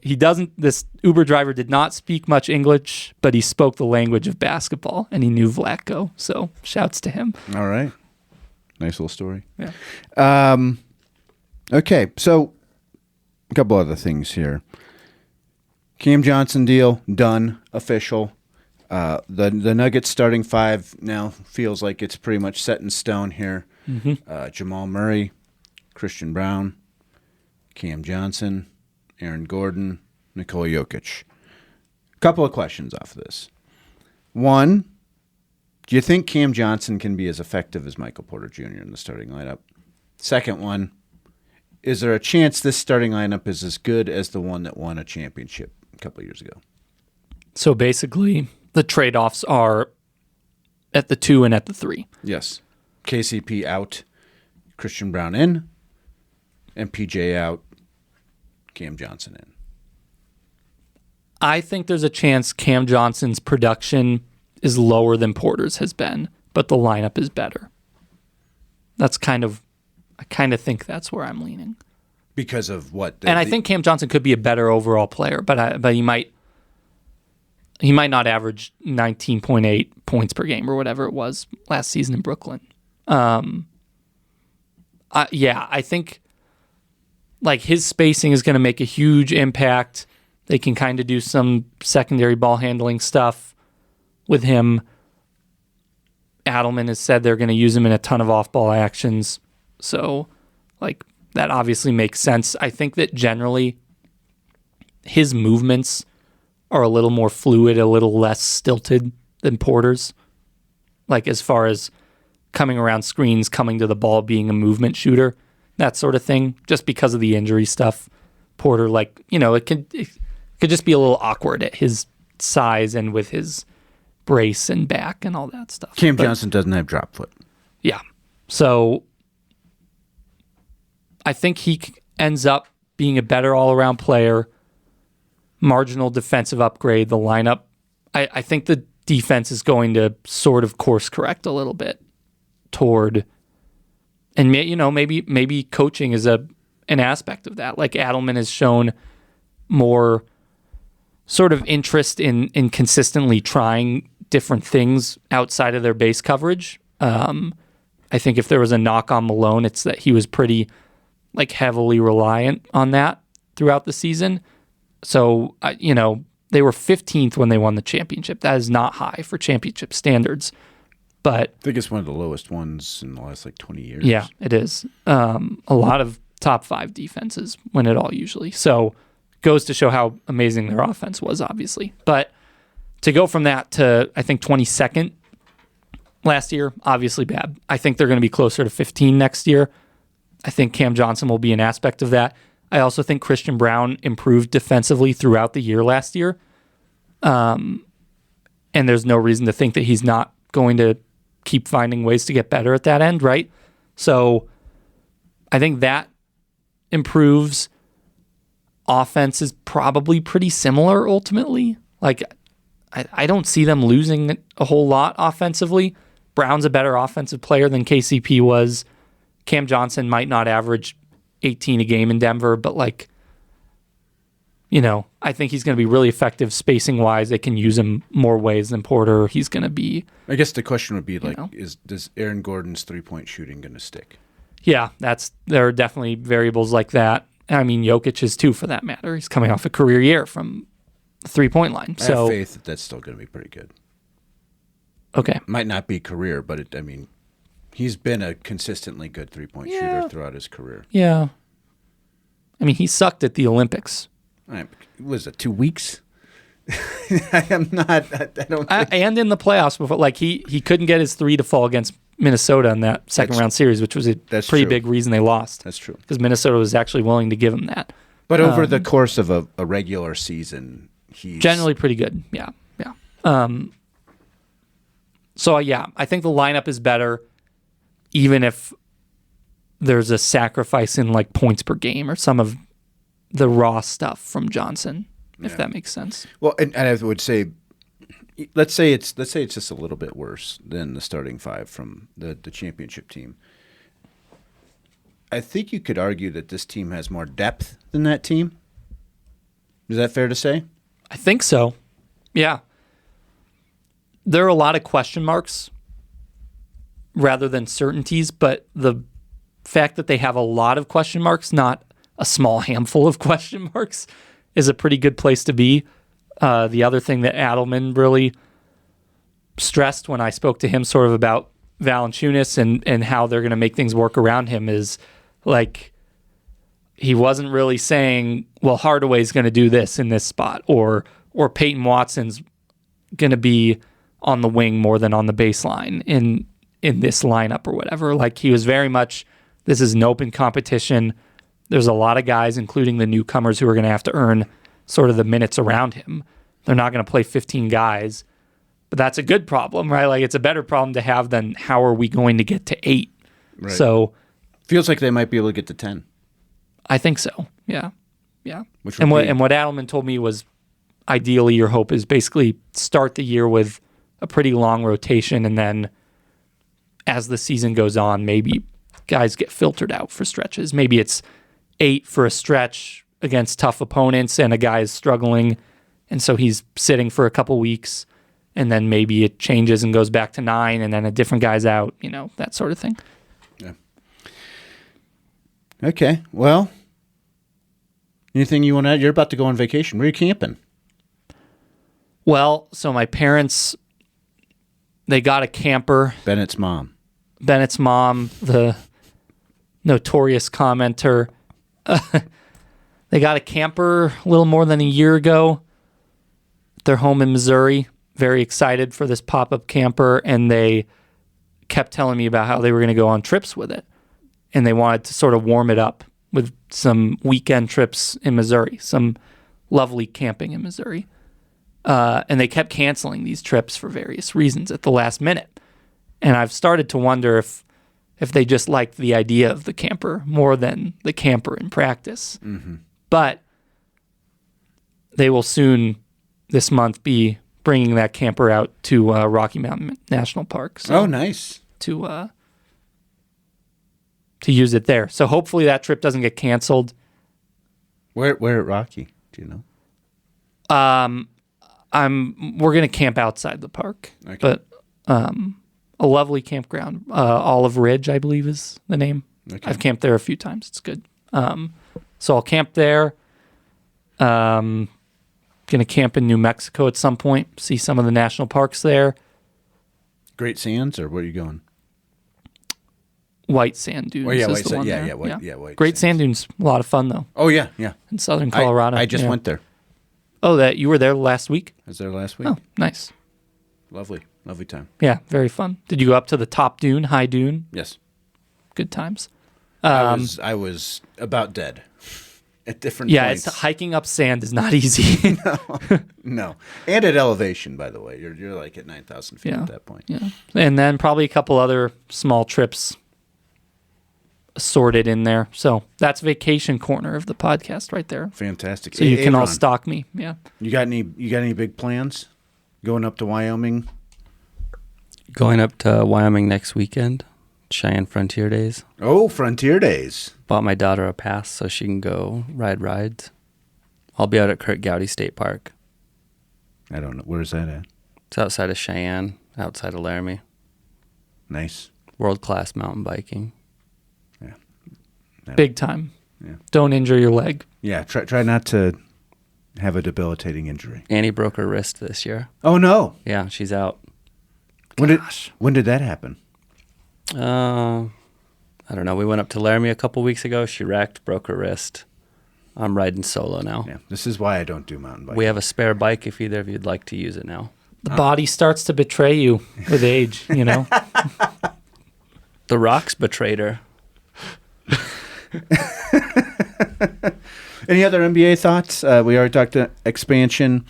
this Uber driver did not speak much English, but he spoke the language of basketball, and he knew Vlatko. So shouts to him. All right. Nice little story. Yeah. Okay, so a couple other things here. Cam Johnson deal, done, official. The Nuggets starting five now feels like it's pretty much set in stone here. Mm-hmm. Jamal Murray, Christian Brown, Cam Johnson, Aaron Gordon, Nikola Jokic. A couple of questions off of this. One, do you think Cam Johnson can be as effective as Michael Porter Jr. in the starting lineup? Second one, is there a chance this starting lineup is as good as the one that won a championship a couple of years ago? So basically, the trade-offs are at the 2 and at the 3. Yes. KCP out, Christian Brown in, and PJ out, Cam Johnson in. I think there's a chance Cam Johnson's production is lower than Porter's has been, but the lineup is better. I kind of think that's where I'm leaning. Because of what? I think Cam Johnson could be a better overall player, but he might not average 19.8 points per game or whatever it was last season in Brooklyn. I think like his spacing is going to make a huge impact. They can kind of do some secondary ball handling stuff with him. Adelman has said they're going to use him in a ton of off-ball actions. So, like, that obviously makes sense. I think that generally his movements are a little more fluid, a little less stilted than Porter's. Like, as far as coming around screens, coming to the ball, being a movement shooter, that sort of thing, just because of the injury stuff. Porter, like, it could just be a little awkward at his size and with his brace and back and all that stuff. Cam Johnson doesn't have drop foot. Yeah. So I think he ends up being a better all-around player, marginal defensive upgrade, the lineup. I think the defense is going to sort of course correct a little bit toward, and maybe coaching is an aspect of that. Like Adelman has shown more sort of interest in consistently trying different things outside of their base coverage. I think if there was a knock on Malone, it's that he was pretty like heavily reliant on that throughout the season. So, they were 15th when they won the championship. That is not high for championship standards. But I think it's one of the lowest ones in the last 20 years. Yeah, it is. A lot of top 5 defenses win it all usually. So goes to show how amazing their offense was, obviously. But to go from that to, I think, 22nd last year, obviously bad. I think they're going to be closer to 15 next year. I think Cam Johnson will be an aspect of that. I also think Christian Brown improved defensively throughout the year last year. And there's no reason to think that he's not going to keep finding ways to get better at that end, right? So I think that improves. Offense is probably pretty similar ultimately. Like, I don't see them losing a whole lot offensively. Brown's a better offensive player than KCP was. Cam Johnson might not average 18 a game in Denver, but I think he's going to be really effective spacing-wise. They can use him more ways than Porter. He's going to be... I guess the question would be, does Aaron Gordon's three-point shooting going to stick? Yeah, there are definitely variables like that. I mean, Jokic is too, for that matter. He's coming off a career year from the three-point line. I have faith that that's still going to be pretty good. Okay. Might not be career, but he's been a consistently good three-point shooter throughout his career. Yeah. I mean, he sucked at the Olympics. Was it 2 weeks? I am not. I don't. And in the playoffs before, he couldn't get his 3 to fall against Minnesota in that second round series, which was a pretty big reason they lost. That's true. Because Minnesota was actually willing to give him that. But over the course of a regular season, he's generally pretty good. Yeah. So I think the lineup is better, even if there's a sacrifice in points per game or some of the raw stuff from Johnson. if that makes sense. Well, and I would say, let's say it's just a little bit worse than the starting five from the championship team. I think you could argue that this team has more depth than that team. Is that fair to say? I think so. Yeah. There are a lot of question marks rather than certainties, but the fact that they have a lot of question marks, not a small handful of question marks, is a pretty good place to be. The other thing that Adelman really stressed when I spoke to him sort of about Valanciunas and how they're going to make things work around him is like he wasn't really saying, well, Hardaway's going to do this in this spot or Peyton Watson's going to be on the wing more than on the baseline in this lineup or whatever. Like he was very much, this is an open competition. There's a lot of guys, including the newcomers, who are going to have to earn sort of the minutes around him. They're not going to play 15 guys, but that's a good problem, right? Like it's a better problem to have than how are we going to get to 8? Right. So feels like they might be able to get to 10. I think so. Yeah. What Adelman told me was ideally your hope is basically start the year with a pretty long rotation, and then as the season goes on, maybe guys get filtered out for stretches. Maybe it's 8 for a stretch against tough opponents and a guy is struggling, and so he's sitting for a couple weeks, and then maybe it changes and goes back to 9, and then a different guy's out, that sort of thing. Yeah. Okay, well, anything you want to add? You're about to go on vacation. Where are you camping? Well, so my parents, they got a camper. Bennett's mom, the notorious commenter. They got a camper a little more than a year ago. They're home in Missouri, very excited for this pop-up camper, and they kept telling me about how they were going to go on trips with it. And they wanted to sort of warm it up with some weekend trips in Missouri, some lovely camping in Missouri. And they kept canceling these trips for various reasons at the last minute. And I've started to wonder if they just liked the idea of the camper more than the camper in practice. Mm-hmm. But they will soon, this month, be bringing that camper out to Rocky Mountain National Park. So oh, nice. To use it there. So hopefully that trip doesn't get canceled. Where at Rocky? Do you know? We're gonna camp outside the park, okay. But a lovely campground, Olive Ridge, I believe is the name. Okay. I've camped there a few times. It's good. So I'll camp there. Gonna camp in New Mexico at some point. See some of the national parks there. Great Sands, or where are you going? White Sand Dunes. Oh yeah, is White the Sand. one Yeah, there. White. Great Sand Dunes, a lot of fun though. Oh yeah. In southern Colorado. I just went there. Oh, that you were there last week? I was there last week. Oh, nice. Lovely time. Yeah, very fun. Did you go up to the top dune, high dune? Yes. Good times. I was about dead at different points. It's hiking up sand is not easy. No. And at elevation, by the way. You're like at 9,000 feet at that point. Yeah. And then probably a couple other small trips sorted in there. So that's vacation corner of the podcast right there. Fantastic. So you can all Ron, stalk me. Yeah. You got any big plans? Going up to Wyoming? Going up to Wyoming next weekend. Cheyenne Frontier Days. Oh, Frontier Days. Bought my daughter a pass so she can go ride rides. I'll be out at Kurt Gowdy State Park. I don't know. Where's that at? It's outside of Cheyenne, outside of Laramie. Nice. World-class mountain biking. Big time. Yeah. Don't injure your leg. Yeah, try not to have a debilitating injury. Annie broke her wrist this year. Oh no. Yeah, she's out. When did that happen? I don't know. We went up to Laramie a couple weeks ago. She wrecked, broke her wrist. I'm riding solo now. Yeah, this is why I don't do mountain biking. We have a spare bike if either of you'd like to use it now. The body starts to betray you with age, The rocks betrayed her. Any other NBA thoughts? We already talked to expansion.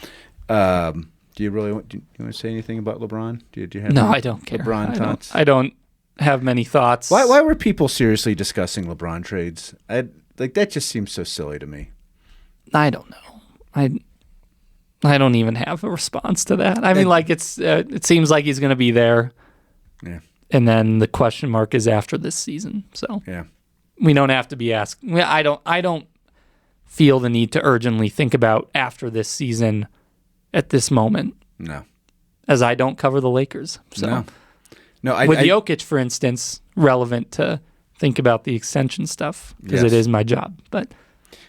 Do you want to say anything about LeBron? Do you have No, any I don't care. LeBron thoughts? I don't have many thoughts. Why were people seriously discussing LeBron trades? That just seems so silly to me. I don't know. I don't even have a response to that. I mean, like it seems like he's going to be there. Yeah. And then the question mark is after this season. So yeah, we don't have to be asked. I don't feel the need to urgently think about after this season at this moment. No. As I don't cover the Lakers. So no. With Jokic, for instance, relevant to think about the extension stuff because it is my job. But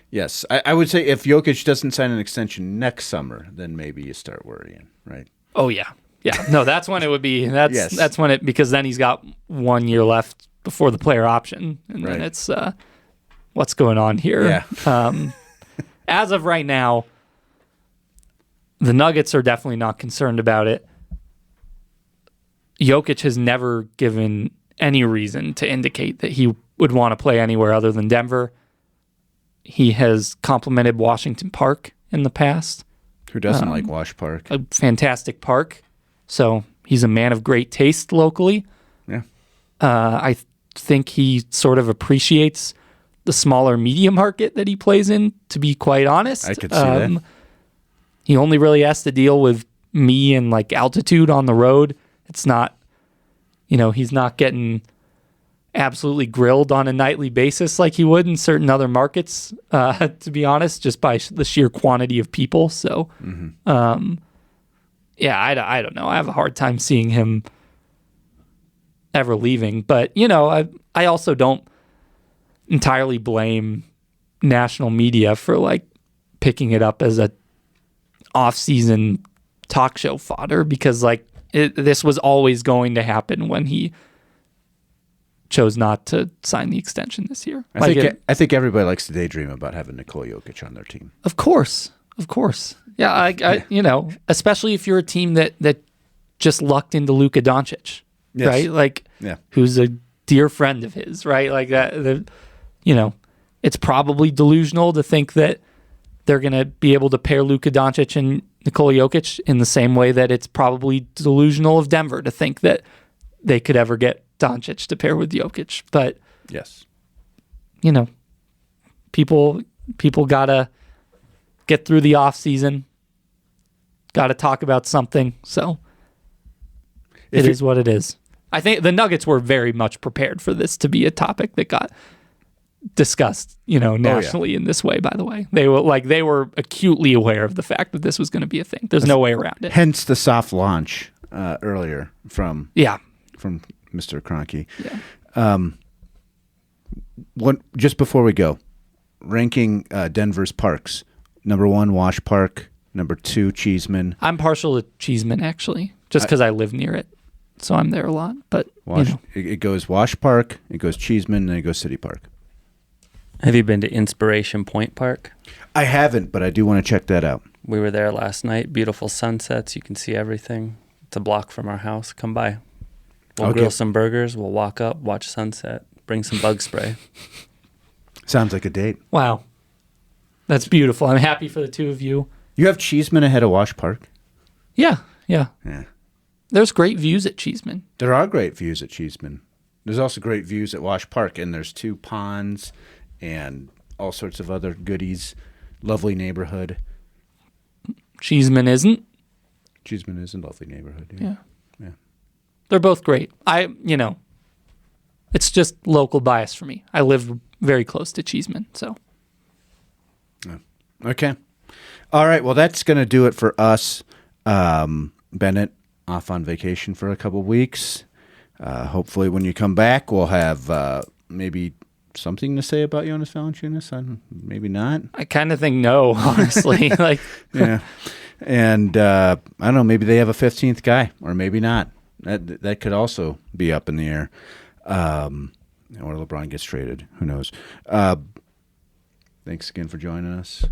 yes, I would say if Jokic doesn't sign an extension next summer, then maybe you start worrying, right? Oh yeah. Yeah, no, that's when it would be. That's when because then he's got 1 year left before the player option, and then it's what's going on here. Yeah. As of right now, the Nuggets are definitely not concerned about it. Jokic has never given any reason to indicate that he would want to play anywhere other than Denver. He has complimented Washington Park in the past. Who doesn't like Wash Park? A fantastic park. So he's a man of great taste locally. Yeah. I think he sort of appreciates the smaller media market that he plays in, to be quite honest. I could see that. He only really has to deal with me and like altitude on the road. It's not, he's not getting absolutely grilled on a nightly basis like he would in certain other markets, to be honest, just by the sheer quantity of people. So, yeah, I don't know. I have a hard time seeing him ever leaving. But, I also don't entirely blame national media for, like, picking it up as a off-season talk show fodder because, like, this was always going to happen when he chose not to sign the extension this year. I think everybody likes to daydream about having Nikola Jokic on their team. Of course. Yeah, I especially if you're a team that just lucked into Luka Doncic, right? Like, who's a dear friend of his, right? Like that. It's probably delusional to think that they're going to be able to pair Luka Doncic and Nikola Jokic in the same way that it's probably delusional of Denver to think that they could ever get Doncic to pair with Jokic. But yes, people gotta get through the off season. Got to talk about something. So it is what it is. I think the Nuggets were very much prepared for this to be a topic that got discussed, nationally in this way. By the way, they were acutely aware of the fact that this was going to be a thing. There's no way around it. Hence the soft launch earlier from Mr. Kroenke. Yeah. Just before we go, ranking Denver's parks. Number 1, Wash Park. Number 2, Cheeseman. I'm partial to Cheeseman, actually, just because I live near it. So I'm there a lot. But it goes Wash Park, it goes Cheeseman, and it goes City Park. Have you been to Inspiration Point Park? I haven't, but I do want to check that out. We were there last night. Beautiful sunsets. You can see everything. It's a block from our house. Come by. We'll grill some burgers. We'll walk up, watch sunset, bring some bug spray. Sounds like a date. Wow. That's beautiful. I'm happy for the two of you. You have Cheeseman ahead of Wash Park? Yeah. There's great views at Cheeseman. There are great views at Cheeseman. There's also great views at Wash Park, and there's 2 ponds and all sorts of other goodies. Lovely neighborhood. Cheeseman isn't? Cheeseman is a lovely neighborhood. Yeah. They're both great. It's just local bias for me. I live very close to Cheeseman, so. Okay. All right. Well, that's going to do it for us. Bennett off on vacation for a couple weeks. Hopefully when you come back, we'll have maybe something to say about Jonas Valanciunas. Maybe not. I kind of think no, honestly. Yeah. And I don't know, maybe they have a 15th guy or maybe not. That could also be up in the air. Or LeBron gets traded. Who knows? Thanks again for joining us.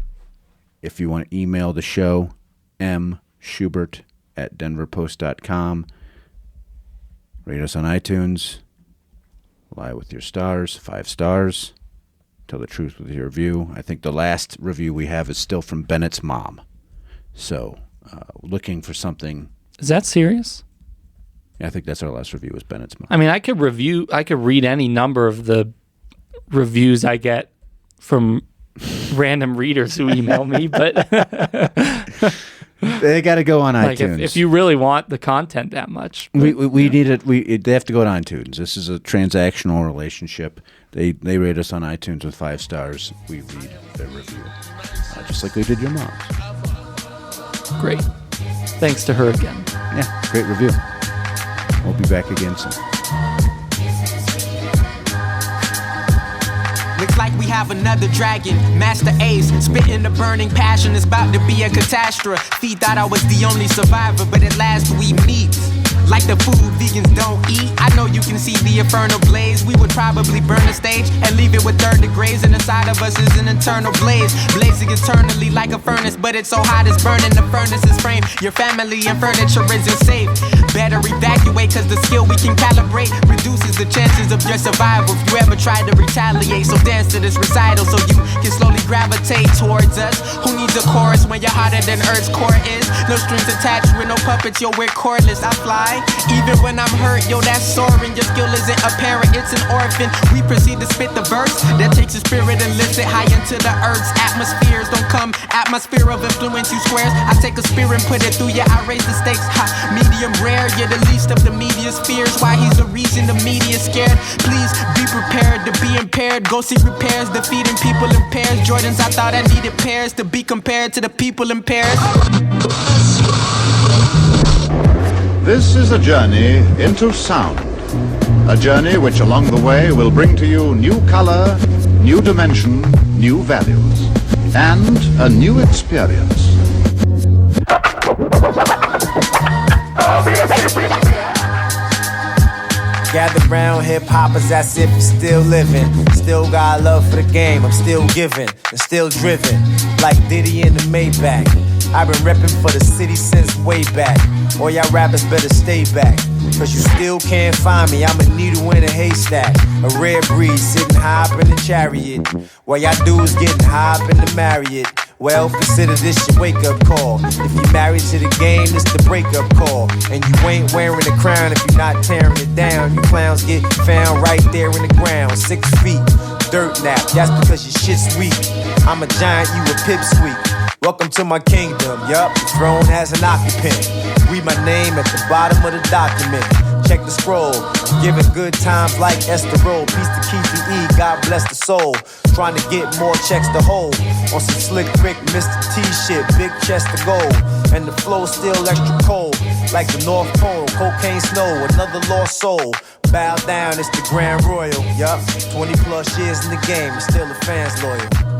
If you want to email the show, mschubert@denverpost.com. Rate us on iTunes. Lie with your stars, 5 stars. Tell the truth with your review. I think the last review we have is still from Bennett's mom. So, looking for something. Is that serious? Yeah, I think that's our last review was Bennett's mom. I mean, I could read any number of the reviews I get from random readers who email me, but They got to go on Like iTunes. if you really want the content that much. We need it. They have to go to iTunes. This is a transactional relationship. They rate us on iTunes with 5 stars. We read their review, just like we did your mom's. Great. Thanks to her again. Yeah, great review. We'll be back again soon. Looks like we have another dragon, Master Ace, spitting the burning passion. It's about to be a catastrophe. Thought I was the only survivor, but at last we meet. Like the food vegans don't eat. I know you can see the infernal blaze. We would probably burn the stage and leave it with 3rd degrees. And inside of us is an eternal blaze, blazing eternally like a furnace. But it's so hot it's burning the furnace's frame. Your family and furniture isn't safe. Better evacuate, cause the skill we can calibrate reduces the chances of your survival if you ever try to retaliate. So dance to this recital so you can slowly gravitate towards us. Who needs a chorus when you're hotter than Earth's core is? No strings attached with no puppets, yo, we're cordless. I fly even when I'm hurt, yo, that's soaring. Your skill isn't apparent, it's an orphan. We proceed to spit the verse that takes your spirit and lifts it high into the earth's atmospheres. Don't come at my sphere of influence, you squares. I take a spear and put it through you, I raise the stakes. Ha, medium rare, you're the least of the media's fears. Why he's the reason the media's scared. Please be prepared to be impaired. Go see repairs, defeating people in pairs. Jordans, I thought I needed pairs to be compared to the people in pairs. This is a journey into sound. A journey which along the way will bring to you new color, new dimension, new values, and a new experience. Gather round hip-hoppers as if you're still living. Still got love for the game, I'm still giving and still driven. Like Diddy in the Maybach. I've been repping for the city since way back. All y'all rappers better stay back, cause you still can't find me, I'm a needle in a haystack. A rare breed sitting high up in the chariot. What y'all do is getting high up in the Marriott. Well, consider this your wake-up call. If you're married to the game, it's the breakup call. And you ain't wearing a crown if you're not tearing it down. You clowns get found right there in the ground. 6 feet, dirt nap, that's because your shit's weak. I'm a giant, you a pipsqueak. Welcome to my kingdom, yup, the throne has an occupant. Read my name at the bottom of the document. Check the scroll, giving good times like Esther Roll. Peace to Keith E, God bless the soul. Trying to get more checks to hold. On some slick Rick, Mr. T shit, big chest of gold. And the flow still extra cold, like the North Pole, cocaine snow, another lost soul. Bow down, it's the Grand Royal, yup. 20 plus years in the game, and still the fans loyal.